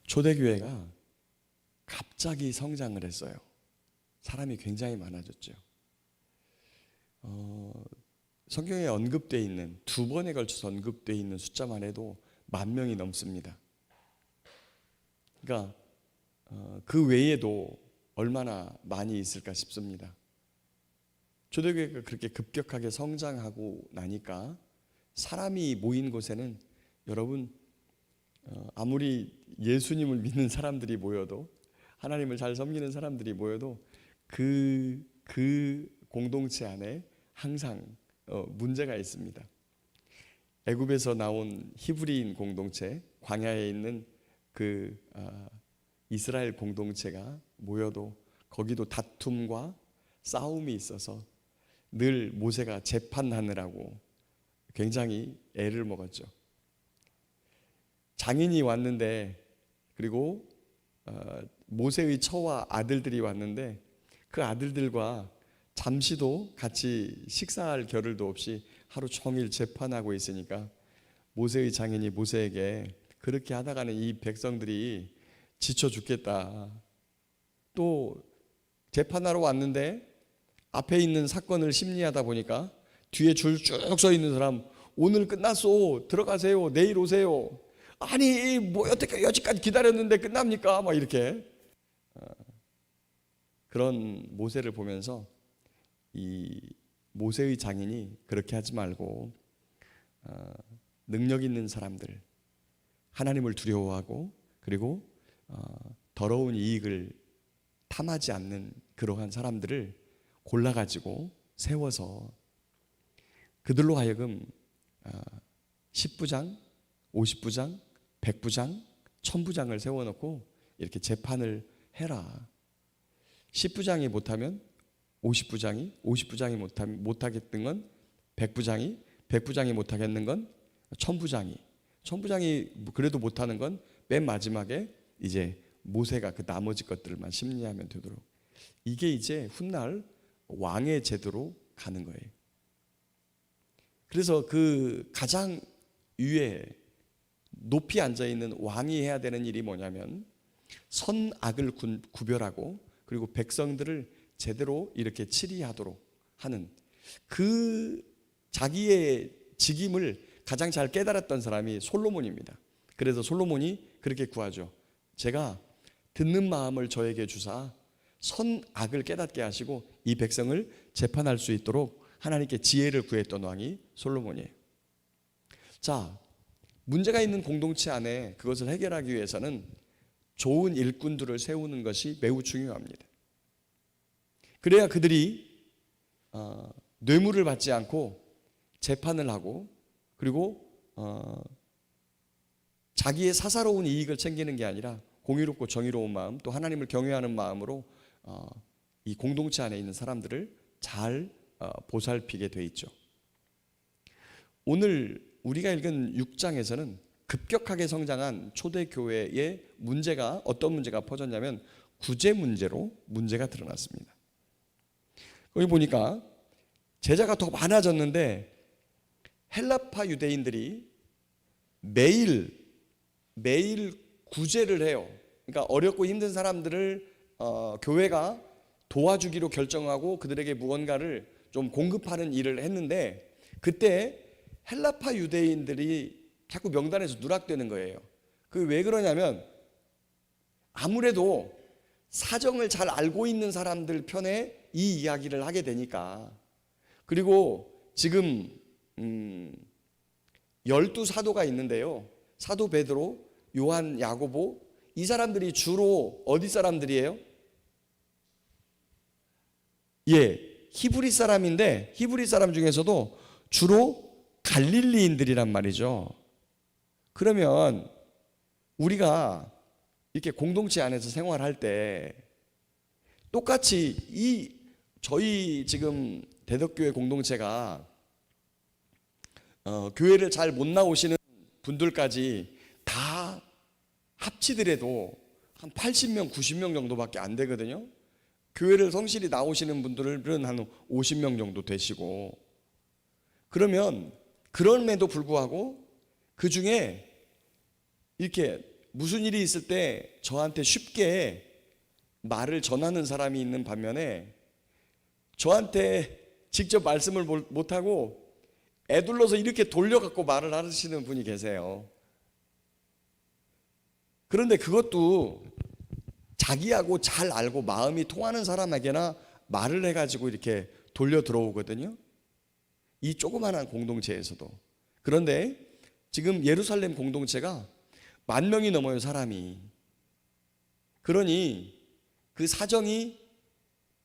초대교회가 갑자기 성장을 했어요. 사람이 굉장히 많아졌죠. 성경에 언급되어 있는, 2번에 걸쳐서 언급되어 있는 숫자만 해도 10,000명이 넘습니다. 그러니까 그 외에도 얼마나 많이 있을까 싶습니다. 초대교회가 그렇게 급격하게 성장하고 나니까 사람이 모인 곳에는 여러분, 아무리 예수님을 믿는 사람들이 모여도, 하나님을 잘 섬기는 사람들이 모여도 그 공동체 안에 항상 문제가 있습니다. 애굽에서 나온 히브리인 공동체, 광야에 있는 그 이스라엘 공동체가 모여도 거기도 다툼과 싸움이 있어서 늘 모세가 재판하느라고 굉장히 애를 먹었죠. 장인이 왔는데, 그리고 모세의 처와 아들들이 왔는데 그 아들들과 잠시도 같이 식사할 겨를도 없이 하루 종일 재판하고 있으니까 모세의 장인이 모세에게 그렇게 하다가는 이 백성들이 지쳐 죽겠다. 또 재판하러 왔는데 앞에 있는 사건을 심리하다 보니까 뒤에 줄 쭉 서 있는 사람, 오늘 끝났어, 들어가세요, 내일 오세요. 아니 뭐 여태까지 기다렸는데 끝납니까? 막 이렇게 그런 모세를 보면서 이 모세의 장인이 그렇게 하지 말고 능력 있는 사람들, 하나님을 두려워하고 그리고 더러운 이익을 탐하지 않는 그러한 사람들을 골라가지고 세워서 그들로 하여금 10부장, 50부장, 100부장, 1000부장을 세워놓고 이렇게 재판을 해라. 10부장이 못하면 50부장이, 50부장이 못하겠는 건 100부장이, 100부장이 못하겠는 건 1000부장이, 1000부장이 그래도 못하는 건 맨 마지막에 이제 모세가 그 나머지 것들만 심리하면 되도록, 이게 이제 훗날 왕의 제도로 가는 거예요. 그래서 그 가장 위에 높이 앉아있는 왕이 해야 되는 일이 뭐냐면 선악을 구별하고 그리고 백성들을 제대로 이렇게 치리하도록 하는, 그 자기의 직임을 가장 잘 깨달았던 사람이 솔로몬입니다. 그래서 솔로몬이 그렇게 구하죠. 제가 듣는 마음을 저에게 주사 선악을 깨닫게 하시고 이 백성을 재판할 수 있도록 하나님께 지혜를 구했던 왕이 솔로몬이에요. 자, 문제가 있는 공동체 안에 그것을 해결하기 위해서는 좋은 일꾼들을 세우는 것이 매우 중요합니다. 그래야 그들이 뇌물을 받지 않고 재판을 하고 그리고 자기의 사사로운 이익을 챙기는 게 아니라 공의롭고 정의로운 마음, 또 하나님을 경외하는 마음으로 이 공동체 안에 있는 사람들을 잘 보살피게 돼 있죠. 오늘 우리가 읽은 6장에서는 급격하게 성장한 초대교회의 문제가, 어떤 문제가 퍼졌냐면 구제 문제로 문제가 드러났습니다. 거기 보니까 제자가 더 많아졌는데 헬라파 유대인들이 매일 구제를 해요. 그러니까 어렵고 힘든 사람들을 교회가 도와주기로 결정하고 그들에게 무언가를 좀 공급하는 일을 했는데, 그때 헬라파 유대인들이 자꾸 명단에서 누락되는 거예요. 그 왜 그러냐면 아무래도 사정을 잘 알고 있는 사람들 편에 이 이야기를 하게 되니까. 그리고 지금 12사도가 있는데요, 사도 베드로, 요한, 야고보, 이 사람들이 주로 어디 사람들이에요? 히브리 사람인데 히브리 사람 중에서도 주로 갈릴리인들이란 말이죠. 그러면 우리가 이렇게 공동체 안에서 생활할 때 똑같이 저희 지금 대덕교회 공동체가 교회를 잘 못 나오시는 분들까지 다 합치더라도 한 80명, 90명 정도밖에 안 되거든요. 교회를 성실히 나오시는 분들은 한 50명 정도 되시고, 그러면 그럼에도 불구하고 그 중에 이렇게 무슨 일이 있을 때 저한테 쉽게 말을 전하는 사람이 있는 반면에 저한테 직접 말씀을 못하고 애둘러서 이렇게 돌려갖고 말을 하시는 분이 계세요. 그런데 그것도 자기하고 잘 알고 마음이 통하는 사람에게나 말을 해가지고 이렇게 돌려 들어오거든요. 이 조그마한 공동체에서도. 그런데 지금 예루살렘 공동체가 10,000명이 넘어요, 사람이. 그러니 그 사정이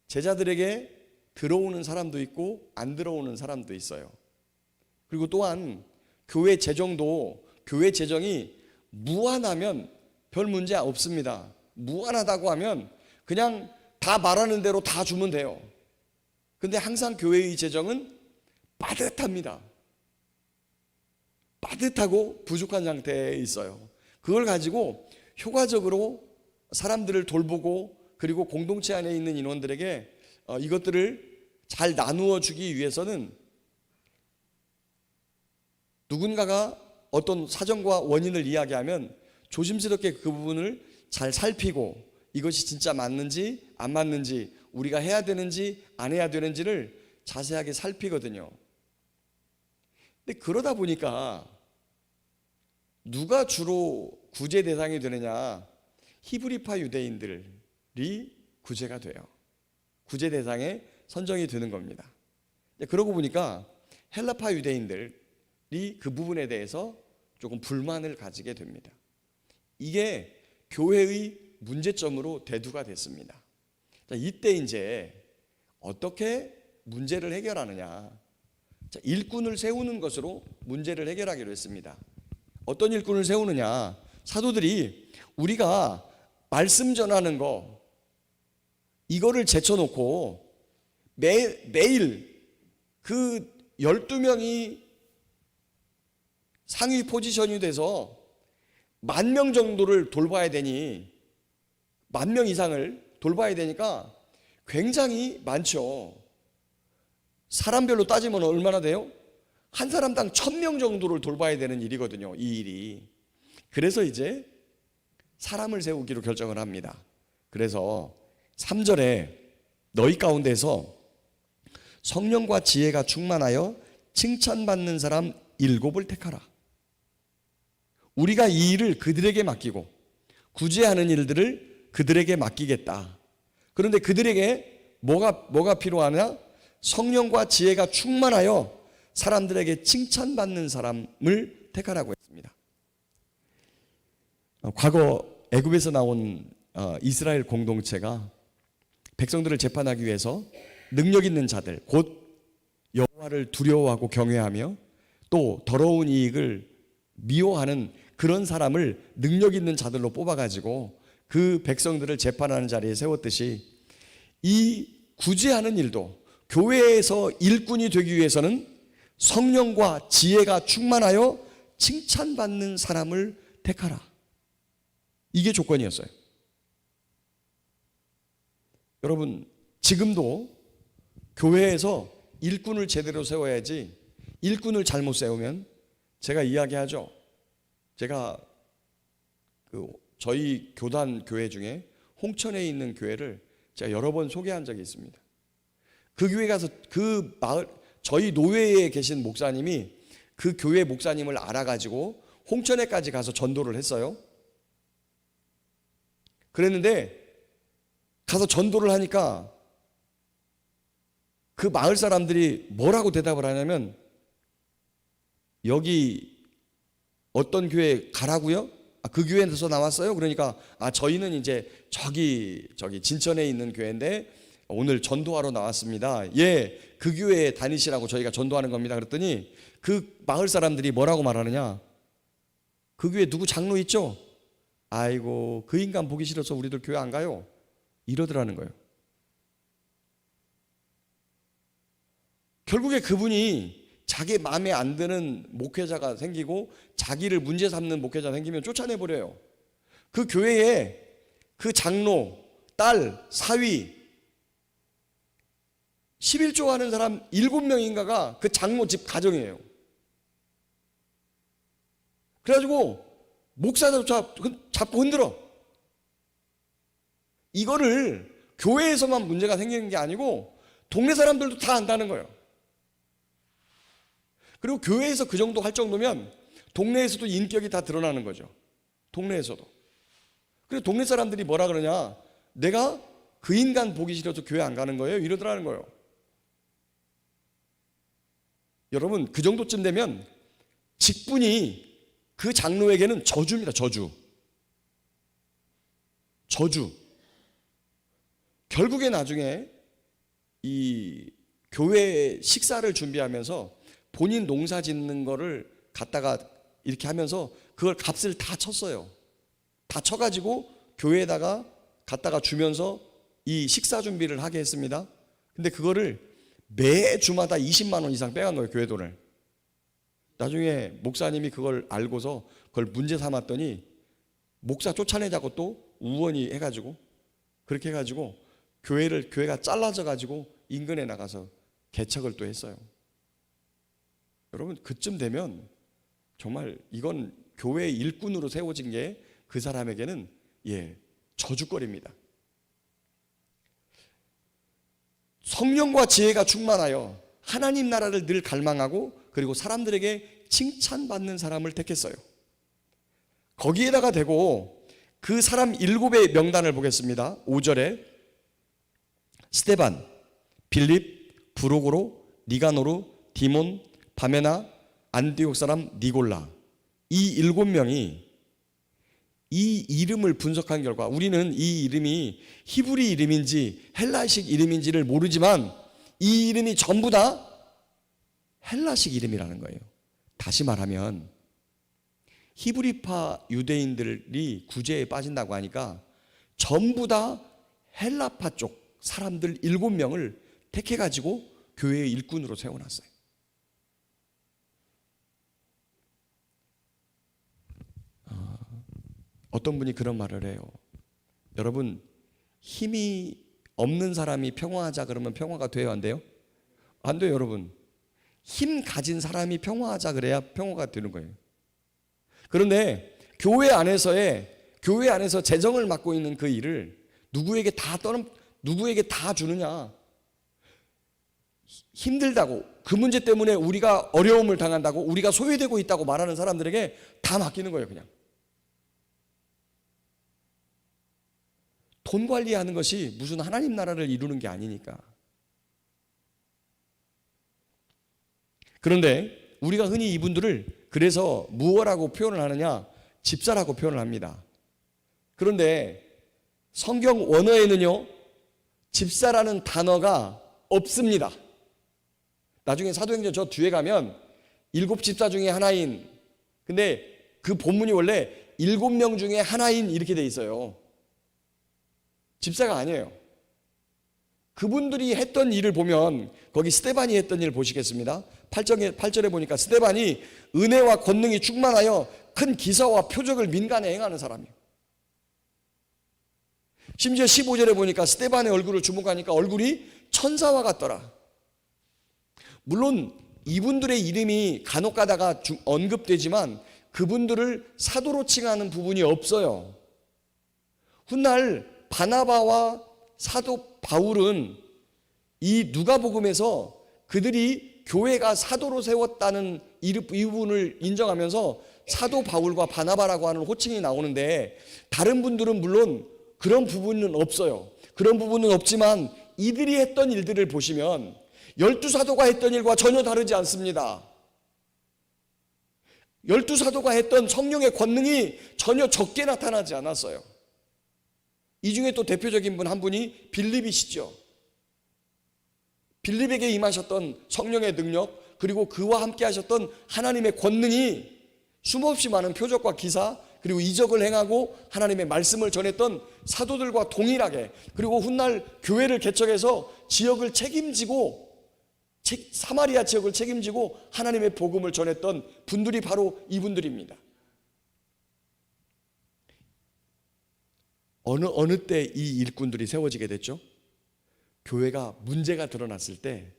제자들에게 들어오는 사람도 있고 안 들어오는 사람도 있어요. 그리고 또한 교회 재정도, 교회 재정이 무한하면 별 문제 없습니다. 무한하다고 하면 그냥 다 말하는 대로 다 주면 돼요. 근데 항상 교회의 재정은 빠듯합니다. 빠듯하고 부족한 상태에 있어요. 그걸 가지고 효과적으로 사람들을 돌보고 그리고 공동체 안에 있는 인원들에게 이것들을 잘 나누어 주기 위해서는 누군가가 어떤 사정과 원인을 이야기하면 조심스럽게 그 부분을 잘 살피고 이것이 진짜 맞는지 안 맞는지, 우리가 해야 되는지 안 해야 되는지를 자세하게 살피거든요. 근데 그러다 보니까 누가 주로 구제 대상이 되느냐? 히브리파 유대인들이 구제가 돼요. 구제 대상에 선정이 되는 겁니다. 그러고 보니까 헬라파 유대인들이 그 부분에 대해서 조금 불만을 가지게 됩니다. 이게 교회의 문제점으로 대두가 됐습니다. 자, 이때 이제 어떻게 문제를 해결하느냐? 자, 일꾼을 세우는 것으로 문제를 해결하기로 했습니다. 어떤 일꾼을 세우느냐? 사도들이 우리가 말씀 전하는 거 이거를 제쳐놓고 매일 그 12명이 상위 포지션이 돼서 10,000명 정도를 돌봐야 되니 10,000명 이상을 돌봐야 되니까 굉장히 많죠. 사람별로 따지면 얼마나 돼요? 한 사람당 1,000명 정도를 돌봐야 되는 일이거든요, 이 일이. 그래서 이제 사람을 세우기로 결정을 합니다. 그래서 3절에 너희 가운데서 성령과 지혜가 충만하여 칭찬받는 사람 7을 택하라. 우리가 이 일을 그들에게 맡기고 구제하는 일들을 그들에게 맡기겠다. 그런데 그들에게 뭐가 필요하냐? 성령과 지혜가 충만하여 사람들에게 칭찬받는 사람을 택하라고 했습니다. 과거 애굽에서 나온 이스라엘 공동체가 백성들을 재판하기 위해서 능력 있는 자들, 곧 여호와를 두려워하고 경외하며 또 더러운 이익을 미워하는 그런 사람을 능력 있는 자들로 뽑아가지고 그 백성들을 재판하는 자리에 세웠듯이 이 구제하는 일도 교회에서 일꾼이 되기 위해서는 성령과 지혜가 충만하여 칭찬받는 사람을 택하라. 이게 조건이었어요. 여러분, 지금도 교회에서 일꾼을 제대로 세워야지 일꾼을 잘못 세우면 제가 이야기하죠. 제가 저희 교단 교회 중에 홍천에 있는 교회를 제가 여러 번 소개한 적이 있습니다. 그 교회 가서 그 마을, 저희 노회에 계신 목사님이 그 교회 목사님을 알아가지고 홍천에까지 가서 전도를 했어요. 그랬는데 가서 전도를 하니까 그 마을 사람들이 뭐라고 대답을 하냐면, 여기 어떤 교회 가라고요? 그 교회에서 나왔어요? 그러니까 저희는 이제 저기 진천에 있는 교회인데 오늘 전도하러 나왔습니다. 예, 그 교회에 다니시라고 저희가 전도하는 겁니다. 그랬더니 그 마을 사람들이 뭐라고 말하느냐? 그 교회 누구 장로 있죠? 아이고, 그 인간 보기 싫어서 우리들 교회 안 가요. 이러더라는 거예요. 결국에 그분이 자기 마음에 안 드는 목회자가 생기고 자기를 문제 삼는 목회자가 생기면 쫓아내버려요. 그 교회에 그 장로, 딸, 사위 11조 하는 사람 7명인가가 그 장로 집 가정이에요. 그래가지고 목사도 잡고 흔들어. 이거를 교회에서만 문제가 생기는 게 아니고 동네 사람들도 다 안다는 거예요. 그리고 교회에서 그 정도 할 정도면 동네에서도 인격이 다 드러나는 거죠. 동네에서도. 그리고 동네 사람들이 뭐라 그러냐, 내가 그 인간 보기 싫어서 교회 안 가는 거예요, 이러더라는 거예요. 여러분, 그 정도쯤 되면 직분이 그 장로에게는 저주입니다. 저주. 결국에 나중에 이 교회 식사를 준비하면서 본인 농사 짓는 거를 갖다가 이렇게 하면서 그걸 값을 다 쳤어요. 다 쳐가지고 교회에다가 갖다가 주면서 이 식사 준비를 하게 했습니다. 근데 그거를 매주마다 20만 원 이상 빼간 거예요, 교회 돈을. 나중에 목사님이 그걸 알고서 그걸 문제 삼았더니 목사 쫓아내자고 또 우원이 해가지고 그렇게 해가지고 교회가 잘라져 가지고 인근에 나가서 개척을 또 했어요. 여러분, 그쯤 되면 정말 이건 교회 일꾼으로 세워진 게 그 사람에게는 저주거리입니다. 성령과 지혜가 충만하여 하나님 나라를 늘 갈망하고 그리고 사람들에게 칭찬받는 사람을 택했어요. 거기에다가 대고 그 사람 7의 명단을 보겠습니다. 5절에 스데반, 빌립, 브로고로, 니가노르, 디몬, 바메나, 안디옥 사람 니골라, 이 7명이 이 이름을 분석한 결과 우리는 이 이름이 히브리 이름인지 헬라식 이름인지를 모르지만 이 이름이 전부 다 헬라식 이름이라는 거예요. 다시 말하면 히브리파 유대인들이 구제에 빠진다고 하니까 전부 다 헬라파 쪽 사람들 7명을 택해가지고 교회의 일꾼으로 세워놨어요. 어떤 분이 그런 말을 해요. 여러분, 힘이 없는 사람이 평화하자 그러면 평화가 돼요, 안 돼요? 안 돼요, 여러분. 힘 가진 사람이 평화하자 그래야 평화가 되는 거예요. 그런데 교회 안에서 재정을 맡고 있는 그 일을 누구에게 다 주느냐? 힘들다고, 그 문제 때문에 우리가 어려움을 당한다고, 우리가 소외되고 있다고 말하는 사람들에게 다 맡기는 거예요, 그냥. 돈 관리하는 것이 무슨 하나님 나라를 이루는 게 아니니까. 그런데 우리가 흔히 이분들을 그래서 무엇라고 표현을 하느냐? 집사라고 표현을 합니다. 그런데 성경 원어에는요, 집사라는 단어가 없습니다. 나중에 사도행전 저 뒤에 가면 7집사 중에 하나인, 근데 그 본문이 원래 7명 중에 하나인 이렇게 돼 있어요. 집사가 아니에요. 그분들이 했던 일을 보면 거기 스데반이 했던 일을 보시겠습니다. 8절에 보니까 스데반이 은혜와 권능이 충만하여 큰 기사와 표적을 민간에 행하는 사람이에요. 심지어 15절에 보니까 스데반의 얼굴을 주목하니까 얼굴이 천사와 같더라. 물론 이분들의 이름이 간혹 가다가 언급되지만 그분들을 사도로 칭하는 부분이 없어요. 훗날 바나바와 사도 바울은 이 누가복음에서 그들이 교회가 사도로 세웠다는 이 부분을 인정하면서 사도 바울과 바나바라고 하는 호칭이 나오는데, 다른 분들은 물론 그런 부분은 없어요. 그런 부분은 없지만 이들이 했던 일들을 보시면 12사도가 했던 일과 전혀 다르지 않습니다. 12사도가 했던 성령의 권능이 전혀 적게 나타나지 않았어요. 이 중에 또 대표적인 분 한 분이 빌립이시죠. 빌립에게 임하셨던 성령의 능력, 그리고 그와 함께 하셨던 하나님의 권능이 숨없이 많은 표적과 기사, 그리고 이적을 행하고 하나님의 말씀을 전했던 사도들과 동일하게, 그리고 훗날 교회를 개척해서 지역을 책임지고, 사마리아 지역을 책임지고 하나님의 복음을 전했던 분들이 바로 이분들입니다. 어느 때 이 일꾼들이 세워지게 됐죠? 교회가 문제가 드러났을 때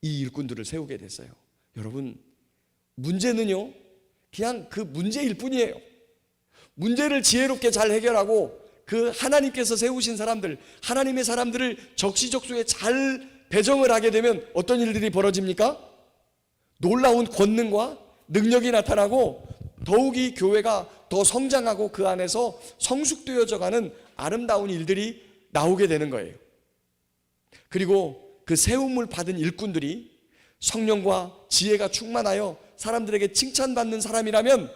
이 일꾼들을 세우게 됐어요. 여러분, 문제는요, 그냥 그 문제일 뿐이에요. 문제를 지혜롭게 잘 해결하고 그 하나님께서 세우신 사람들, 하나님의 사람들을 적시적소에 잘 배정을 하게 되면 어떤 일들이 벌어집니까? 놀라운 권능과 능력이 나타나고 더욱이 교회가 더 성장하고 그 안에서 성숙되어져가는 아름다운 일들이 나오게 되는 거예요. 그리고 그 세움을 받은 일꾼들이 성령과 지혜가 충만하여 사람들에게 칭찬받는 사람이라면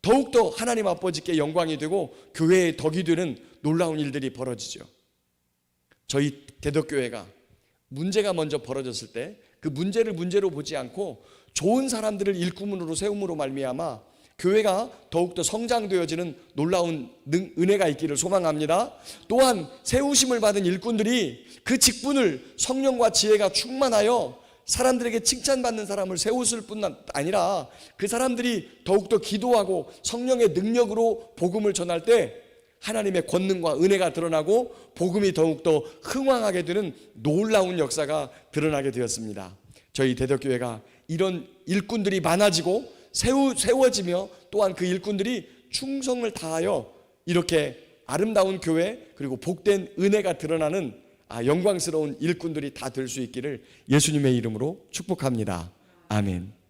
더욱더 하나님 아버지께 영광이 되고 교회의 덕이 되는 놀라운 일들이 벌어지죠. 저희 대덕교회가 문제가 먼저 벌어졌을 때 그 문제를 문제로 보지 않고 좋은 사람들을 일꾼으로 세움으로 말미암아 교회가 더욱더 성장되어지는 놀라운 은혜가 있기를 소망합니다. 또한 세우심을 받은 일꾼들이 그 직분을 성령과 지혜가 충만하여 사람들에게 칭찬받는 사람을 세웠을 뿐 아니라 그 사람들이 더욱더 기도하고 성령의 능력으로 복음을 전할 때 하나님의 권능과 은혜가 드러나고 복음이 더욱더 흥왕하게 되는 놀라운 역사가 드러나게 되었습니다. 저희 대덕교회가 이런 일꾼들이 많아지고 세워지며 또한 그 일꾼들이 충성을 다하여 이렇게 아름다운 교회 그리고 복된 은혜가 드러나는 영광스러운 일꾼들이 다 될 수 있기를 예수님의 이름으로 축복합니다. 아멘.